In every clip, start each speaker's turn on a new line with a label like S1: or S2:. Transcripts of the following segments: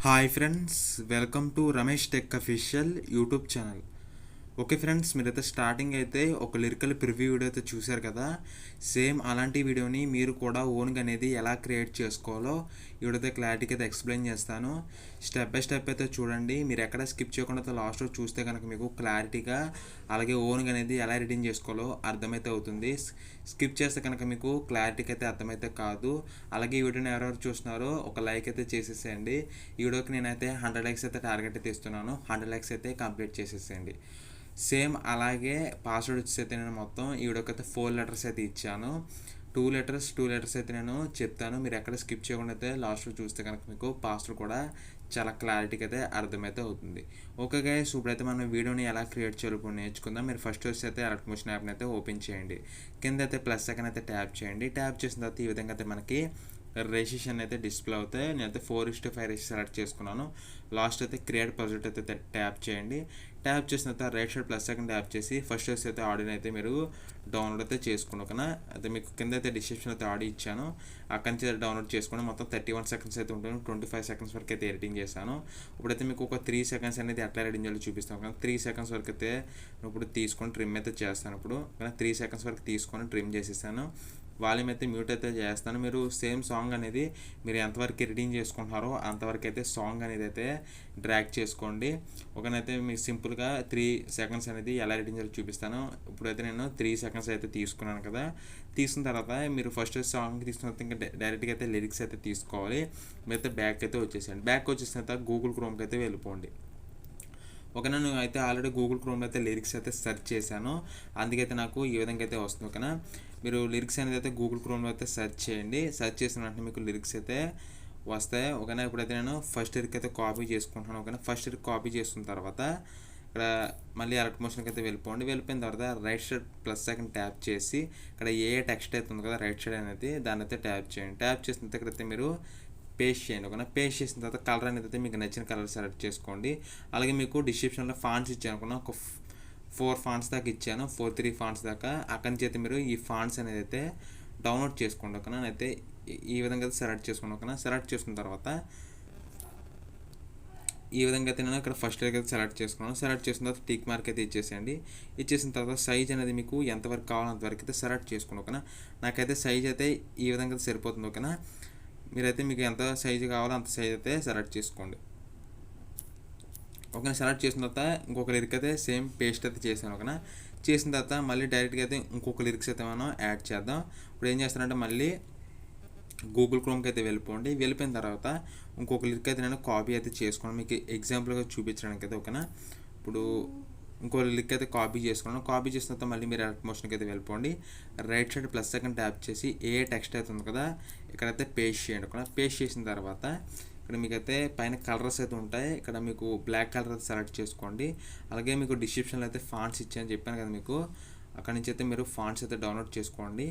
S1: Hi friends, welcome to Ramesh tech official YouTube channel. Okay friends, మీరైతే starting అయితే ఒక lyrical preview video అయితే చూశారు కదా. సేమ్ అలాంటి వీడియోని మీరు కూడా ఓన్గా అనేది ఎలా క్రియేట్ చేసుకోవాలో ఈ వీడియోతో క్లారిటీగా అయితే ఎక్స్ప్లెయిన్ చేస్తాను. స్టెప్ బై స్టెప్ అయితే చూడండి. మీరు ఎక్కడ స్కిప్ చేయకుండా లాస్ట్లో చూస్తే కనుక మీకు క్లారిటీగా అలాగే ఓన్గా అనేది ఎలా ఎడిటింగ్ చేసుకోవాలో అర్థమైతే అవుతుంది. స్కిప్ చేస్తే కనుక మీకు క్లారిటీకి అయితే అర్థమైతే కాదు. అలాగే ఈ వీడియోని ఎవరెవరు చూస్తున్నారో ఒక లైక్ అయితే చేసేసేయండి. ఈ వీడియోకి నేనైతే 100 లైక్స్ అయితే టార్గెట్ అయితే ఇస్తున్నాను. 100 లైక్స్ అయితే కంప్లీట్ చేసేసేయండి. సేమ్ అలాగే పాస్వర్డ్ వచ్చేసి అయితే నేను మొత్తం ఈ వీడియోకి అయితే 4 లెటర్స్ అయితే ఇచ్చాను. 2 లెటర్స్ అయితే నేను చెప్తాను. మీరు ఎక్కడ స్కిప్ చేయకుండా అయితే లాస్ట్లో చూస్తే కనుక మీకు పాస్వర్డ్ కూడా చాలా క్లారిటీగా అయితే అర్థమైతే అవుతుంది. ఓకే గైస్, ఇప్పుడైతే మనం వీడియోని ఎలా క్రియేట్ చేయాలో ఇప్పుడు నేర్చుకుందాం. మీరు ఫస్ట్ వచ్చి అయితే ఎలక్ట్రిక్ మోషన్ యాప్ని అయితే ఓపెన్ చేయండి. కింద అయితే ప్లస్ సెకండ్ అయితే ట్యాప్ చేయండి. ట్యాప్ చేసిన తర్వాత ఈ విధంగా అయితే మనకి రేషియేషన్ అయితే డిస్ప్లే అవుతాయి. నేనైతే 4:5 రేషియో సెలెక్ట్ చేసుకున్నాను. లాస్ట్ అయితే క్రియేట్ ప్రాజెక్ట్ అయితే ట్యాప్ చేయండి. ట్యాప్ చేసిన తర్వాత right side plus second tap చేసి ఫస్ట్ అయితే ఆడియోని అయితే మీరు డౌన్లోడ్ అయితే చేసుకోండి. ఓకేనా, అయితే మీకు కింద అయితే డిస్క్రిప్షన్ అయితే ఆడియో ఇచ్చాను, అక్కడి నుంచి డౌన్లోడ్ చేసుకోండి. మొత్తం 31 సెకండ్స్ అయితే ఉంటుంది. 25 సెకండ్స్ వరకు అయితే ఎడిటింగ్ చేశాను. ఇప్పుడైతే మీకు ఒక 3 సెకండ్స్ అనేది ఎట్లా ఎడిటింగ్ చేయాలో చూపిస్తాను. కానీ 3 సెకండ్స్ వరకు అయితే ఇప్పుడు తీసుకొని ట్రిమ్ అయితే చేస్తాను. ఇప్పుడు 3 సెకండ్స్ వరకు తీసుకొని ట్రిమ్ చేసేసాను. వాల్యూమ్ అయితే మ్యూట్ అయితే చేస్తాను. మీరు సేమ్ సాంగ్ అనేది మీరు ఎంతవరకు ఎడిటింగ్ చేసుకుంటున్నారో అంతవరకు అయితే సాంగ్ అనేది అయితే డ్రాగ్ చేసుకోండి. ఒకనైతే మీకు సింపుల్గా 3 సెకండ్స్ అనేది ఎలా ఎడిటింగ్ చేయాలో చూపిస్తాను. ఇప్పుడైతే నేను 3 సెకండ్స్ అయితే తీసుకున్నాను కదా. తీసుకున్న తర్వాత మీరు ఫస్ట్ సాంగ్ తీసుకున్న తర్వాత ఇంకా డైరెక్ట్గా అయితే లిరిక్స్ అయితే తీసుకోవాలి. మీరైతే బ్యాక్ అయితే వచ్చేసేయండి. బ్యాక్ వచ్చేసిన తర్వాత గూగుల్ క్రోమ్కి అయితే వెళ్ళిపోండి. ఓకేనా, నేను అయితే ఆల్రెడీ గూగుల్ క్రోమ్లో అయితే లిరిక్స్ అయితే సెర్చ్ చేశాను, అందుకైతే నాకు ఈ విధంగా అయితే వస్తుంది. ఓకేనా, మీరు లిరిక్స్ అనేది అయితే గూగుల్ క్రోమ్లో అయితే సెర్చ్ చేయండి. సెర్చ్ చేసిన వెంటనే మీకు లిరిక్స్ అయితే వస్తాయి. ఓకేనా, ఇప్పుడైతే నేను ఫస్ట్ లిరిక్ అయితే కాపీ చేసుకుంటున్నాను. ఓకేనా, ఫస్ట్ లిరిక్ కాపీ చేసుకున్న తర్వాత ఇక్కడ మళ్ళీ ఎలక్ట్రిక్ మోషన్కి అయితే వెళ్ళిపోయిన తర్వాత right side plus second tap చేసి ఇక్కడ ఏ టెక్స్ట్ అయితే ఉంది కదా రైట్ సైడ్ అనేది దాన్ని అయితే ట్యాప్ చేయండి. ట్యాప్ చేసిన తర్వాత ఇక్కడైతే మీరు పేస్ట్ చేయండి. ఓకేనా, పేస్ట్ చేసిన తర్వాత కలర్ అనేది అయితే మీకు నచ్చిన కలర్ సెలెక్ట్ చేసుకోండి. అలాగే మీకు డిస్క్రిప్షన్లో ఫాంట్స్ ఇచ్చాను అనుకున్నా, ఒక 4 ఫాంట్స్ దాకా ఇచ్చాను, 4-3 ఫాంట్స్ దాకా. అక్కడి నుంచి అయితే మీరు ఈ ఫాంట్స్ అనేది అయితే డౌన్లోడ్ చేసుకోండి. ఓకేనా, అయితే ఈ విధంగా అయితే సెలెక్ట్ చేసుకోండి. ఓకేనా, సెలెక్ట్ చేసుకున్న తర్వాత ఈ విధంగా అయితే నేను ఇక్కడ ఫస్ట్ అయితే సెలెక్ట్ చేసుకున్నాను. సెలెక్ట్ చేసిన తర్వాత టిక్ మార్క్ అయితే ఇచ్చేసేయండి. ఇచ్చేసిన తర్వాత సైజ్ అనేది మీకు ఎంతవరకు కావాలో అంతవరకు అయితే సెలెక్ట్ చేసుకోండి. ఓకేనా, నాకైతే సైజ్ అయితే ఈ విధంగా సరిపోతుంది. ఓకేనా, మీరైతే మీకు ఎంత సైజు కావాలో అంత సైజ్ అయితే సెలెక్ట్ చేసుకోండి. ఓకేనా, సెలెక్ట్ చేసిన తర్వాత ఇంకొక లిరిక్ అయితే సేమ్ పేస్ట్ అయితే చేశాను. ఓకేనా, చేసిన తర్వాత మళ్ళీ డైరెక్ట్గా అయితే ఇంకొక లిరిక్స్ అయితే మనం యాడ్ చేద్దాం. ఇప్పుడు ఏం చేస్తానంటే మళ్ళీ గూగుల్ క్రోమ్కి అయితే వెళ్ళిపోయిన తర్వాత ఇంకొక లిరిక్ అయితే నేను కాపీ అయితే చేసుకోండి, మీకు ఎగ్జాంపుల్గా చూపించడానికి అయితే. ఓకేనా, ఇప్పుడు ఇంకో లిరిక్ అయితే కాపీ చేసుకున్నాను. కాపీ చేసిన తర్వాత మళ్ళీ మీరు ఎలక్ట్రిక్ మోషన్కి అయితే వెళ్ళిపోండి. Right side plus second tap చేసి ఏ టెక్స్ట్ అయితే ఉంది కదా ఇక్కడైతే పేస్ట్ చేయండి. ఓకేనా, పేస్ట్ చేసిన తర్వాత ఇక్కడ మీకైతే పైన కలర్స్ అయితే ఉంటాయి. ఇక్కడ మీకు బ్లాక్ కలర్ అయితే సెలెక్ట్ చేసుకోండి. అలాగే మీకు డిస్క్రిప్షన్లో అయితే ఫాంట్స్ ఇచ్చాను చెప్పాను కదా మీకు, అక్కడ నుంచి అయితే మీరు ఫాంట్స్ అయితే డౌన్లోడ్ చేసుకోండి.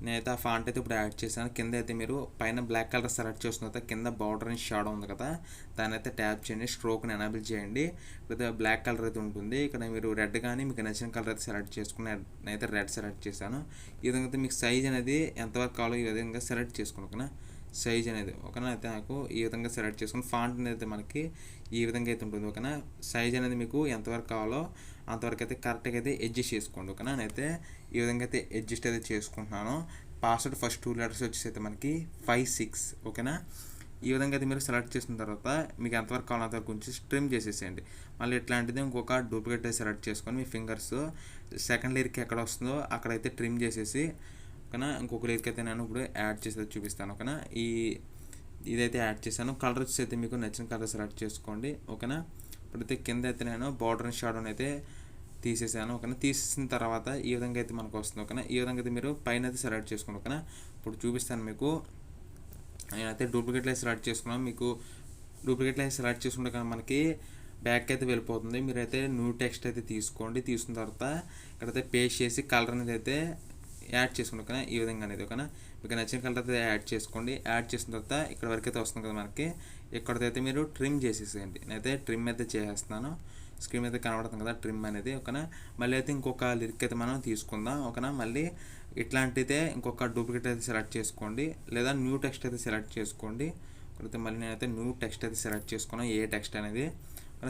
S1: నేనైతే ఆ ఫాంట్ అయితే ఇప్పుడు యాడ్ చేశాను. కింద అయితే మీరు పైన బ్లాక్ కలర్ సెలెక్ట్ చేసుకున్న తర్వాత కింద బార్డర్ అండ్ షాడో ఉంది కదా దాన్ని అయితే ట్యాప్ చేయండి. స్ట్రోక్ని ఎనేబుల్ చేయండి. ఇక్కడ బ్లాక్ కలర్ అయితే ఉంటుంది. ఇక్కడ మీరు రెడ్ కానీ మీకు నచ్చిన కలర్ అయితే సెలెక్ట్ చేసుకుని నేనైతే రెడ్ సెలెక్ట్ చేశాను. ఈ విధంగా అయితే మీకు సైజ్ అనేది ఎంతవరకు కావాలో ఈ విధంగా సెలెక్ట్ చేసుకోండి. ఓకేనా, సైజ్ అనేది ఓకేనా, అయితే నాకు ఈ విధంగా సెలెక్ట్ చేసుకుని ఫాంట్ అనేది అయితే మనకి ఈ విధంగా అయితే ఉంటుంది. ఓకేనా, సైజ్ అనేది మీకు ఎంతవరకు కావాలో అంతవరకు అయితే కరెక్ట్గా అయితే అడ్జస్ట్ చేసుకోండి. ఓకేనా, నేనైతే ఈ విధంగా అయితే అడ్జస్ట్ అయితే చేసుకుంటున్నాను. పాస్వర్డ్ ఫస్ట్ 2 లెటర్స్ వచ్చేసి అయితే మనకి 5-6. ఓకేనా, ఈ విధంగా అయితే మీరు సెలెక్ట్ చేసిన తర్వాత మీకు ఎంతవరకు కావాలో అంతవరకు ఉంచి ట్రిమ్ చేసేసేయండి. మళ్ళీ ఇట్లాంటిది ఇంకొక డూప్లికేట్ సెలెక్ట్ చేసుకొని మీ ఫింగర్స్ సెకండ్ లిరిక్ ఎక్కడ వస్తుందో అక్కడైతే ట్రిమ్ చేసేసి ఓకేనా, ఇంకొక లిరిక్ అయితే నేను ఇప్పుడు యాడ్ చేసి చూపిస్తాను. ఓకేనా, ఇదైతే యాడ్ చేశాను. కలర్ వచ్చి అయితే మీకు నచ్చిన కలర్ సెలెక్ట్ చేసుకోండి. ఓకేనా, ఇప్పుడైతే కింద అయితే నేను బార్డర్ అండ్ షాడోని అయితే తీసేసాను. ఓకేనా, తీసేసిన తర్వాత ఈ విధంగా అయితే మనకు వస్తుంది. ఓకేనా, ఈ విధంగా అయితే మీరు పైన అయితే సెలెక్ట్ చేసుకోండి. ఓకేనా, ఇప్పుడు చూపిస్తాను మీకు. నేనైతే డూప్లికేట్ లైన్ సెలెక్ట్ చేసుకున్నాను. మీకు డూప్లికేట్ లైన్ సెలెక్ట్ చేసుకుంటే కానీ మనకి బ్యాక్ అయితే వెళ్ళిపోతుంది. మీరైతే న్యూ టెక్స్ట్ అయితే తీసుకోండి. తీసుకున్న తర్వాత ఇక్కడైతే పేస్ట్ చేసి కలర్ అనేది అయితే యాడ్ చేసుకోండి. ఓకేనా, ఈ విధంగా అనేది. ఓకేనా, మీకు నచ్చిన కలర్ అయితే యాడ్ చేసుకోండి. యాడ్ చేసిన తర్వాత ఇక్కడ వరకు అయితే వస్తుంది కదా మనకి, ఇక్కడైతే మీరు ట్రిమ్ చేసేసేయండి. నేనైతే ట్రిమ్ అయితే చేసేస్తున్నాను. స్క్రీన్ అయితే కనబడుతుంది కదా ట్రిమ్ అనేది. ఓకేనా, మళ్ళీ అయితే ఇంకొక లిరిక్ అయితే మనం తీసుకుందాం. ఓకేనా, మళ్ళీ ఇట్లాంటిదే ఇంకొక డూప్లికేట్ అయితే సెలెక్ట్ చేసుకోండి, లేదా న్యూ టెక్స్ట్ అయితే సెలెక్ట్ చేసుకోండి. అయితే మళ్ళీ నేనైతే న్యూ టెక్స్ట్ అయితే సెలెక్ట్ చేసుకున్నాను, ఏ టెక్స్ట్ అనేది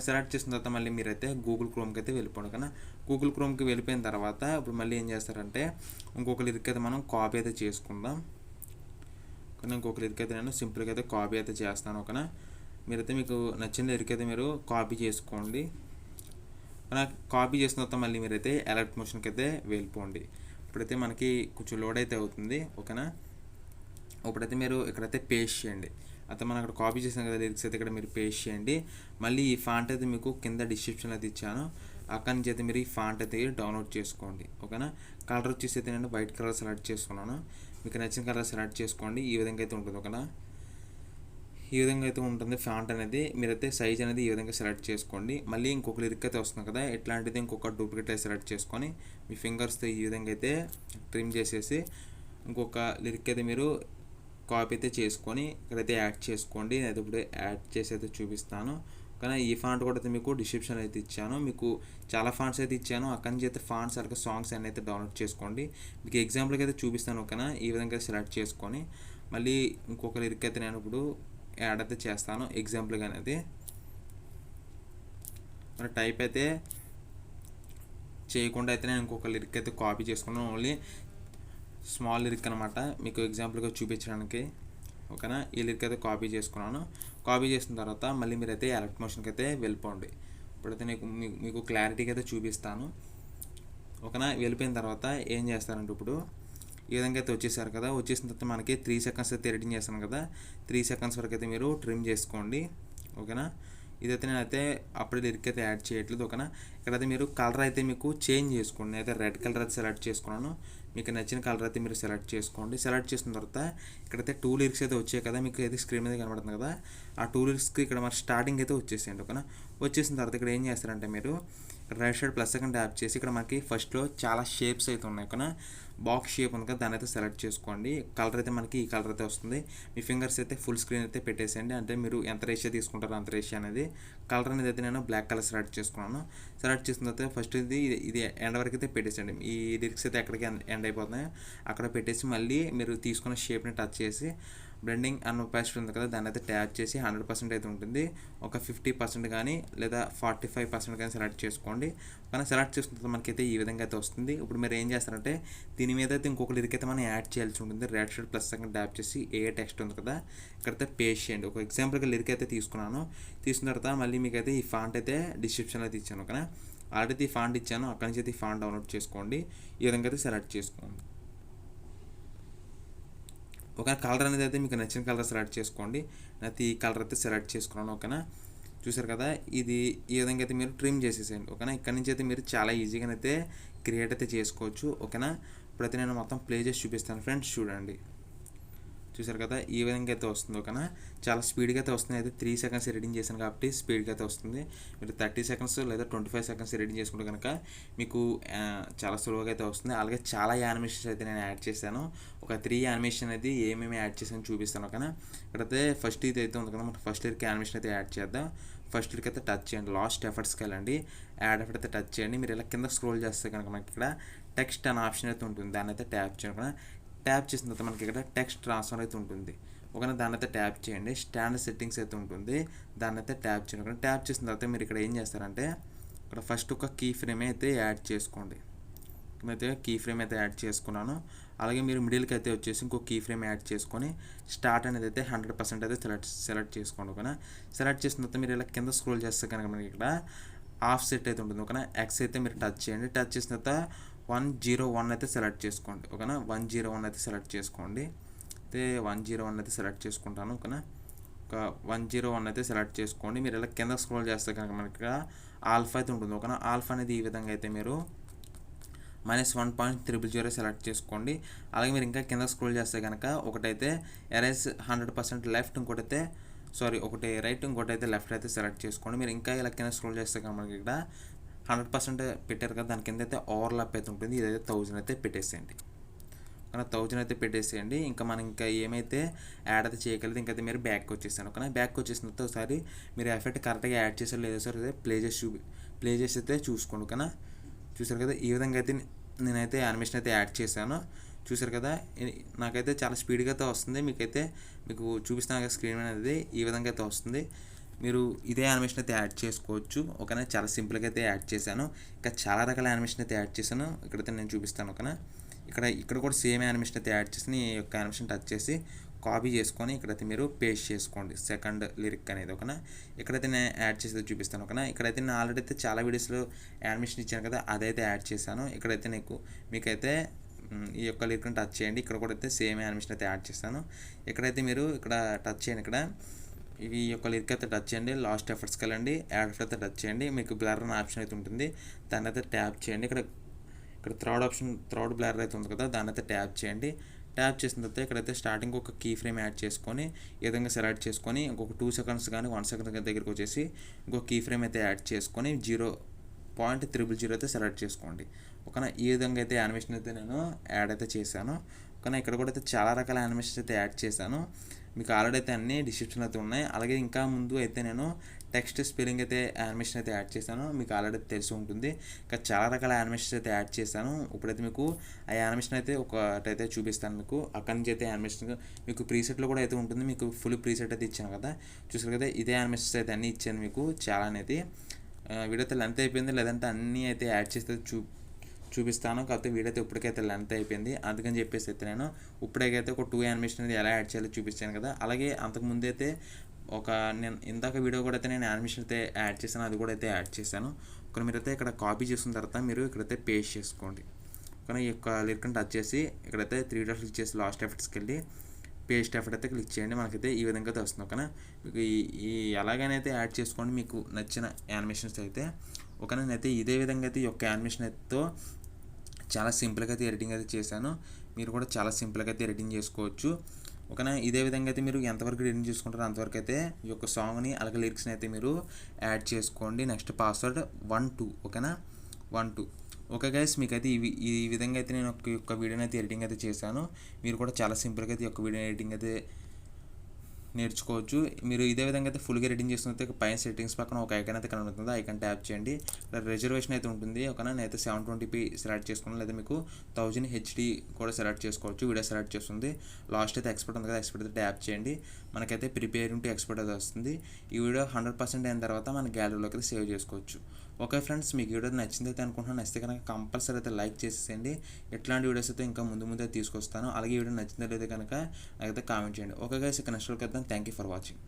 S1: సెలెక్ట్ చేసిన తర్వాత మళ్ళీ మీరైతే గూగుల్ క్రోమ్కి అయితే వెళ్ళిపోండి. కానీ గూగుల్ క్రోమ్కి వెళ్ళిపోయిన తర్వాత ఇప్పుడు మళ్ళీ ఏం చేస్తారంటే ఇంకొక లిరిక్ అయితే మనం కాపీ అయితే చేసుకుందాం. కానీ ఇంకొక లిరిక్ అయితే నేను సింపుల్గా అయితే కాపీ అయితే చేస్తాను. ఓకేనా, మీరైతే మీకు నచ్చిన లిరిక్ అయితే మీరు కాపీ చేసుకోండి. కాపీ చేసిన తర్వాత మళ్ళీ మీరైతే అలర్ట్ మోషన్కి అయితే వెళ్ళిపోండి. ఇప్పుడైతే మనకి కొంచెం లోడ్ అయితే అవుతుంది. ఓకేనా, ఇప్పుడైతే మీరు ఇక్కడైతే పేస్ట్ చేయండి. అయితే మనం అక్కడ కాపీ చేసాం కదా లిరిక్స్ అయితే ఇక్కడ మీరు పేస్ట్ చేయండి. మళ్ళీ ఈ ఫాంట్ అయితే మీకు కింద డిస్క్రిప్షన్లో అయితే ఇచ్చాను, అక్కడి నుంచి అయితే మీరు ఈ ఫాంట్ అయితే డౌన్లోడ్ చేసుకోండి. ఓకేనా, కలర్ వచ్చేసి అయితే నేను వైట్ కలర్ సెలెక్ట్ చేసుకున్నాను. మీకు నచ్చిన కలర్ సెలెక్ట్ చేసుకోండి. ఈ విధంగా అయితే ఉంటుంది. ఓకేనా, ఈ విధంగా అయితే ఉంటుంది ఫాంట్ అనేది. మీరైతే సైజ్ అనేది ఈ విధంగా సెలెక్ట్ చేసుకోండి. మళ్ళీ ఇంకొక లిరిక్ అయితే వస్తుంది కదా, ఎట్లాంటిది ఇంకొక డూప్లికేట్ అయితే సెలెక్ట్ చేసుకొని మీ ఫింగర్స్తో ఈ విధంగా అయితే ట్రిమ్ చేసేసి ఇంకొక లిరిక్ అయితే మీరు కాపీ అయితే చేసుకొని ఇక్కడైతే యాడ్ చేసుకోండి. నేను ఇప్పుడు యాడ్ చేసి అయితే చూపిస్తాను. కానీ ఈ ఫాంట్ కూడా అయితే మీకు డిస్క్రిప్షన్ అయితే ఇచ్చాను. మీకు చాలా ఫాంట్స్ అయితే ఇచ్చాను, అక్కడి నుంచి అయితే ఫాంట్స్ అలాగే సాంగ్స్ అన్నీ అయితే డౌన్లోడ్ చేసుకోండి. మీకు ఎగ్జాంపుల్కి అయితే చూపిస్తాను. ఓకేనా, ఈ విధంగా సెలెక్ట్ చేసుకొని మళ్ళీ ఇంకొక లిరిక్ అయితే నేను ఇప్పుడు యాడ్ అయితే చేస్తాను ఎగ్జాంపుల్గా అనేది. మరి టైప్ అయితే చేయకుండా అయితే నేను ఇంకొక లిరిక్ అయితే కాపీ చేసుకున్నాను, ఓన్లీ స్మాల్ లిరిక్ అనమాట మీకు ఎగ్జాంపుల్గా చూపించడానికి. ఓకేనా, ఈ లిరిక్ అయితే కాపీ చేసుకున్నాను. కాపీ చేసిన తర్వాత మళ్ళీ మీరైతే అలర్ట్ మోషన్కి అయితే వెళ్ళిపోండి. ఇప్పుడైతే మీకు క్లారిటీగా అయితే చూపిస్తాను. ఓకేనా, వెళ్ళిపోయిన తర్వాత ఏం చేస్తారంటే ఇప్పుడు ఈ విధంగా అయితే వచ్చేసారు కదా, వచ్చేసిన తర్వాత మనకి 3 సెకండ్స్ అయితే ఎడిటింగ్ చేస్తాను కదా, 3 సెకండ్స్ వరకు అయితే మీరు ట్రిమ్ చేసుకోండి. ఓకేనా, ఇదైతే నేనైతే అప్పుడు లిరిక్ అయితే యాడ్ చేయట్లేదు. ఓకేనా, ఇక్కడైతే మీరు కలర్ అయితే మీకు చేంజ్ చేసుకోండి. నేనైతే రెడ్ కలర్ అయితే సెలెక్ట్ చేసుకున్నాను. మీకు నచ్చిన కలర్ అయితే మీరు సెలెక్ట్ చేసుకోండి. సెలెక్ట్ చేసిన తర్వాత ఇక్కడైతే 2 లిరిక్స్ అయితే వచ్చాయి కదా, మీకు అయితే స్క్రీన్ మీద కనబడుతుంది కదా, ఆ 2 లిరిక్స్కి ఇక్కడ మరి స్టార్టింగ్ అయితే వచ్చేసేయండి. ఓకేనా, వచ్చేసిన తర్వాత ఇక్కడ ఏం చేస్తారంటే మీరు right side plus second tap చేసి ఇక్కడ మనకి ఫస్ట్లో చాలా షేప్స్ అయితే ఉన్నాయి. ఓకేనా, బాక్స్ షేప్ ఉంది కదా, దాన్ని అయితే సెలెక్ట్ చేసుకోండి. కలర్ అయితే మనకి ఈ కలర్ అయితే వస్తుంది. మీ ఫింగర్స్ అయితే ఫుల్ స్క్రీన్ అయితే పెట్టేసేయండి. అంటే మీరు ఎంత రేషియో తీసుకుంటారో అంత రేషియో అనేది. కలర్ అనేది అయితే నేను బ్లాక్ కలర్ సెలెక్ట్ చేసుకున్నాను. సెలెక్ట్ చేసిన తర్వాత ఫస్ట్ ఇది ఎండ్ వరకు అయితే పెట్టేసేయండి. ఈ లిరిక్స్ అయితే ఎక్కడికి ఎండ్ అయిపోతున్నాయి అక్కడ పెట్టేసి మళ్ళీ మీరు తీసుకున్న షేప్ని టచ్ చేసి బ్లెండింగ్ అండ్ ఒపాసిటీ ఉంది కదా, దాన్ని అయితే ట్యాప్ చేసి 100% అయితే ఉంటుంది. ఒక 50% కానీ లేదా 45% కానీ సెలెక్ట్ చేసుకోండి. కానీ సెలెక్ట్ చేసుకున్న తర్వాత మనకైతే ఈ విధంగా అయితే వస్తుంది. ఇప్పుడు మీరు ఏం చేస్తారంటే దీని మీద అయితే ఇంకొక లిరిక్ అయితే మనం యాడ్ చేయాల్సి ఉంటుంది. Right side plus second tap చేసి ఏ టెక్స్ట్ ఉంది కదా, ఇక్కడైతే పేస్ట్ చేయండి. ఒక ఎగ్జాంపుల్గా లిరిక్ అయితే తీసుకున్నాను. తీసుకున్న తర్వాత మళ్ళీ మీకు అయితే ఈ ఫాంట్ అయితే డిస్క్రిప్షన్లో అయితే ఇచ్చాను. ఓకేనా, ఆల్రెడీ ఈ ఫాంట్ ఇచ్చాను, అక్కడి నుంచి అయితే ఈ ఫాంట్ డౌన్లోడ్ చేసుకోండి. ఈ విధంగా అయితే సెలెక్ట్ చేసుకోండి. ఒక కలర్ అనేది అయితే మీకు నచ్చిన కలర్ సెలెక్ట్ చేసుకోండి. అయితే ఈ కలర్ అయితే సెలెక్ట్ చేసుకున్నాను. ఓకేనా, చూసారు కదా, ఇది ఈ విధంగా అయితే మీరు ట్రిమ్ చేసేసేయండి. ఓకేనా, ఇక్కడ నుంచి అయితే మీరు చాలా ఈజీగా అయితే క్రియేట్ అయితే చేసుకోవచ్చు. ఓకేనా, ఇప్పుడైతే నేను మొత్తం ప్లే చేసి చూపిస్తాను ఫ్రెండ్స్, చూడండి. చూసారు కదా, ఈ విధంగా అయితే వస్తుంది. ఓకేనా, చాలా స్పీడ్గా అయితే వస్తుంది. అయితే 3 సెకండ్స్ ఎడిటింగ్ చేశాను కాబట్టి స్పీడ్గా అయితే వస్తుంది. మీరు 30 సెకండ్స్ లేదా 25 సెకండ్స్ ఎడిటింగ్ చేసుకుంటే కనుక మీకు చాలా సులువుగా అయితే వస్తుంది. అలాగే చాలా యానిమేషన్స్ అయితే నేను యాడ్ చేశాను. ఒక 3 యానిమేషన్ అయితే ఏమేమి యాడ్ చేశాను చూపిస్తాను. ఓకేనా, ఇక్కడైతే ఫస్ట్ ఇది అయితే ఉంది కదా, మనం ఫస్ట్ లిరిక్ యానిమేషన్ అయితే యాడ్ చేద్దాం. ఫస్ట్ లిరిక్ అయితే టచ్ చేయండి, లాస్ట్ ఎఫర్ట్స్కి వెళ్ళండి, యాడ్ ఎఫర్ట్ అయితే టచ్ చేయండి. మీరు ఇలా కింద స్క్రోల్ చేస్తే కనుక మనకి ఇక్కడ టెక్స్ట్ అనే ఆప్షన్ అయితే ఉంటుంది, దాన్ని అయితే ట్యాప్ చేయండి. ట్యాప్ చేసిన తర్వాత మనకి ఇక్కడ టెక్స్ట్ ట్రాన్స్ఫర్ అయితే ఉంటుంది. ఒకవేళ దాన్ని అయితే ట్యాప్ చేయండి. స్టాండర్డ్ సెట్టింగ్స్ అయితే ఉంటుంది, దాన్ని అయితే ట్యాప్ చేయండి. ఒకవేళ ట్యాప్ చేసిన తర్వాత మీరు ఇక్కడ ఏం చేస్తారంటే ఇక్కడ ఫస్ట్ ఒక కీ ఫ్రేమ్ అయితే యాడ్ చేసుకోండి. అయితే కీ ఫ్రేమ్ అయితే యాడ్ చేసుకున్నాను. అలాగే మీరు మిడిల్కి అయితే వచ్చేసి ఇంకో కీ ఫ్రేమ్ యాడ్ చేసుకొని స్టార్ట్ అనేది అయితే 100% అయితే సెలెక్ట్ చేసుకోండి. ఓకేనా, సెలెక్ట్ చేసిన తర్వాత మీరు ఇలా కింద స్క్రోల్ చేస్తే కనుక మనకి ఇక్కడ ఆఫ్ సెట్ అయితే ఉంటుంది. ఓకేనా, ఎక్స్ అయితే మీరు టచ్ చేయండి. టచ్ చేసిన తర్వాత 101 అయితే సెలెక్ట్ చేసుకోండి. ఓకేనా, 101 అయితే సెలెక్ట్ చేసుకోండి. అయితే 101 అయితే సెలెక్ట్ చేసుకుంటాను. ఓకేనా, ఒక 101 అయితే సెలెక్ట్ చేసుకోండి. మీరు ఇలా కింద స్క్రోల్ చేస్తే కనుక మనకి ఇక్కడ ఆల్ఫా అయితే ఉంటుంది. ఓకేనా, ఆల్ఫా అనేది ఈ విధంగా అయితే మీరు -1.000 సెలెక్ట్ చేసుకోండి. అలాగే మీరు ఇంకా కింద స్క్రోల్ చేస్తే కనుక ఒకటైతే ఎరేజ్ 100% లెఫ్ట్, ఇంకోటైతే ఒకటి రైట్, ఇంకోటి అయితే లెఫ్ట్ అయితే సెలెక్ట్ చేసుకోండి. మీరు ఇంకా ఇలా కింద స్క్రోల్ చేస్తే కనుక మనకి ఇక్కడ 100% పెట్టారు కదా, దాని కింద అయితే ఓవర్లాప్ అయితే ఉంటుంది. ఇదైతే 1000 అయితే పెట్టేసేయండి. కానీ 1000 అయితే పెట్టేసేయండి. ఇంకా మనం ఇంకా ఏమైతే యాడ్ అయితే చేయగలదు, ఇంకైతే మీరు బ్యాక్ వచ్చేసాను. కానీ బ్యాక్ వచ్చేసిన తర్వాత ఒకసారి మీరు ఎఫెక్ట్ కరెక్ట్గా యాడ్ చేసారు లేదో సార్ అయితే ప్లే చేసి అయితే చూసుకోండి. కానీ చూసారు కదా, ఈ విధంగా అయితే నేనైతే యానిమేషన్ అయితే యాడ్ చేశాను. చూసారు కదా, నాకైతే చాలా స్పీడ్గా అయితే వస్తుంది. మీకు చూపిస్తాను కదా స్క్రీన్ అనేది ఈ విధంగా అయితే వస్తుంది. మీరు ఇదే యానిమేషన్ అయితే యాడ్ చేసుకోవచ్చు. ఓకేనా, చాలా సింపుల్గా అయితే యాడ్ చేశాను. ఇంకా చాలా రకాల యానిమేషన్ అయితే యాడ్ చేశాను. ఇక్కడైతే నేను చూపిస్తాను. ఓకేనా, ఇక్కడ కూడా సేమ్ యానిమేషన్ అయితే యాడ్ చేసి ఈ యొక్క యానిమేషన్ టచ్ చేసి కాపీ చేసుకొని ఇక్కడైతే మీరు పేస్ట్ చేసుకోండి సెకండ్ లిరిక్ అనేది. ఓకేనా, ఇక్కడైతే నేను యాడ్ చేసేది చూపిస్తాను. ఓకేనా, ఇక్కడైతే నేను ఆల్రెడీ అయితే చాలా వీడియోస్లో యానిమేషన్ ఇచ్చాను కదా, అదైతే యాడ్ చేశాను. ఇక్కడైతే మీకైతే ఈ యొక్క లిరిక్ని టచ్ చేయండి. ఇక్కడ కూడా అయితే సేమ్ యానిమేషన్ అయితే యాడ్ చేస్తాను. ఇక్కడైతే మీరు ఇక్కడ టచ్ చేయండి. ఇక్కడ ఈ యొక్క లిరిక్ అయితే టచ్ చేయండి. లాస్ట్ ఎఫర్ట్స్కి వెళ్ళండి, యాడ్ ఎఫర్ట్ అయితే టచ్ చేయండి. మీకు బ్లర్ అనే ఆప్షన్ అయితే ఉంటుంది, దాన్ని అయితే ట్యాప్ చేయండి. ఇక్కడ థర్డ్ బ్లర్ అయితే ఉంది కదా, దాన్ని అయితే ట్యాప్ చేయండి. ట్యాప్ చేసిన తర్వాత ఇక్కడైతే స్టార్టింగ్ ఒక కీ ఫ్రేమ్ యాడ్ చేసుకొని ఈ విధంగా సెలెక్ట్ చేసుకొని ఇంకొక 2 సెకండ్స్ కానీ 1 సెకండ్ దగ్గరికి వచ్చేసి ఇంకొక కీ ఫ్రేమ్ అయితే యాడ్ చేసుకొని 0.000 అయితే సెలెక్ట్ చేసుకోండి. ఓకేనా, ఈ విధంగా అయితే యానిమేషన్ అయితే నేను యాడ్ అయితే చేశాను. ఓకేనా, ఇక్కడ కూడా అయితే చాలా రకాల యానిమేషన్స్ అయితే యాడ్ చేశాను. మీకు ఆల్రెడీ అయితే అన్ని డిస్క్రిప్షన్ అయితే ఉన్నాయి. అలాగే ఇంకా ముందు అయితే నేను టెక్స్ట్ స్పెల్లింగ్ అయితే యానిమేషన్ అయితే యాడ్ చేశాను. మీకు ఆల్రెడీ తెలిసి ఉంటుంది. ఇంకా చాలా రకాల యానిమేషన్స్ అయితే యాడ్ చేశాను. ఇప్పుడైతే మీకు ఆ యానిమేషన్ అయితే ఒకటైతే చూపిస్తాను. మీకు అక్కడి నుంచి అయితే యానిమేషన్ మీకు ప్రీసెట్లో కూడా అయితే ఉంటుంది. మీకు ఫుల్ ప్రీసెట్ అయితే ఇచ్చాను కదా, చూసారు కదా, ఇదే యానిమేషన్స్ అయితే అన్నీ ఇచ్చాను మీకు చాలా అనేది. వీడియో అయితే లెంత్ అయిపోయింది, లేదంటే అన్నీ అయితే యాడ్ చేస్తే చూపిస్తాను. కాకపోతే వీడియో అయితే ఇప్పటికైతే లెంత్ అయిపోయింది, అందుకని చెప్పేసి అయితే నేను ఇప్పటికైతే ఒక 2 యానిమేషన్ అనేది ఎలా యాడ్ చేయాలో చూపించాను కదా. అలాగే అంతకుముందు అయితే నేను ఇందాక వీడియో కూడా అయితే నేను యానిమేషన్ అయితే యాడ్ చేశాను, అది కూడా అయితే యాడ్ చేశాను. ఒక మీరైతే ఇక్కడ కాపీ చేసుకున్న తర్వాత మీరు ఇక్కడైతే పేస్ట్ చేసుకోండి. కానీ ఈ యొక్క లిరిక్ని టచ్ చేసి ఇక్కడైతే 3 డాట్స్ క్లిక్ చేసి లాస్ట్ ఎఫర్ట్స్కి వెళ్ళి పేస్ట్ ఎఫర్ట్ అయితే క్లిక్ చేయండి. మనకైతే ఈ విధంగా అయితే వస్తుంది. ఓకేనా, మీకు ఈ ఎలాగైనా యాడ్ చేసుకోండి మీకు నచ్చిన యానిమేషన్స్ అయితే. ఓకేనా, నేనైతే ఇదే విధంగా అయితే ఈ యొక్క యానిమేషన్ అయితే చాలా సింపుల్గా అయితే ఎడిటింగ్ అయితే చేశాను. మీరు కూడా చాలా సింపుల్గా అయితే ఎడిటింగ్ చేసుకోవచ్చు. ఓకేనా, ఇదే విధంగా అయితే మీరు ఎంతవరకు ఎడిటింగ్ చేసుకుంటారో అంతవరకు అయితే ఈ యొక్క సాంగ్ని అలాగే లిరిక్స్ని అయితే మీరు యాడ్ చేసుకోండి. Next password 12. ఓకేనా, 12. ఓకే గైస్, మీకైతే ఈ విధంగా అయితే నేను ఒక వీడియోని అయితే ఎడిటింగ్ అయితే చేశాను. మీరు కూడా చాలా సింపుల్గా అయితే ఈ యొక్క వీడియో ఎడిటింగ్ అయితే నేర్చుకోవచ్చు. మీరు ఇదే విధంగా అయితే ఫుల్గా ఎడిటింగ్ చేస్తుంటే పైన సెట్టింగ్స్ పక్కన ఒక ఐకాన్ అయితే కనబడుతుంది, ఐకాన్ ట్యాప్ చేయండి. ఇక్కడ రిజర్వేషన్ అయితే ఉంటుంది. ఓకేనా, నేనైతే 720p సెలెక్ట్ చేసుకున్నాను, లేదా మీకు 1000 HD కూడా సెలెక్ట్ చేసుకోవచ్చు. వీడియో సెలెక్ట్ చేస్తుంది. లాస్ట్ అయితే ఎక్స్పోర్ట్ ఉంది కదా, ఎక్స్పోర్ట్ అయితే ట్యాప్ చేయండి. మనకైతే ప్రిపేర్ టు ఎక్స్పోర్ట్ అయితే వస్తుంది. ఈ వీడియో 100% అయిన తర్వాత మన గ్యాలరీలోకి అయితే సేవ్ చేసుకోవచ్చు. ఓకే ఫ్రెండ్స్, మీకు వీడియో నచ్చింది అయితే అనుకుంటున్నాను. నచ్చితే కనుక కంపల్సరీ అయితే లైక్ చేసేయండి. ఎట్లాంటి వీడియోస్ అయితే ఇంకా ముందు తీసుకొస్తాను. అలాగే ఈ వీడియో నచ్చిందో లేదో కనుక నాకైతే కామెంట్ చేయండి. ఓకే గైస్, ఇక నెక్స్ట్ వీడియోకి వద్దాం. Thank you for watching.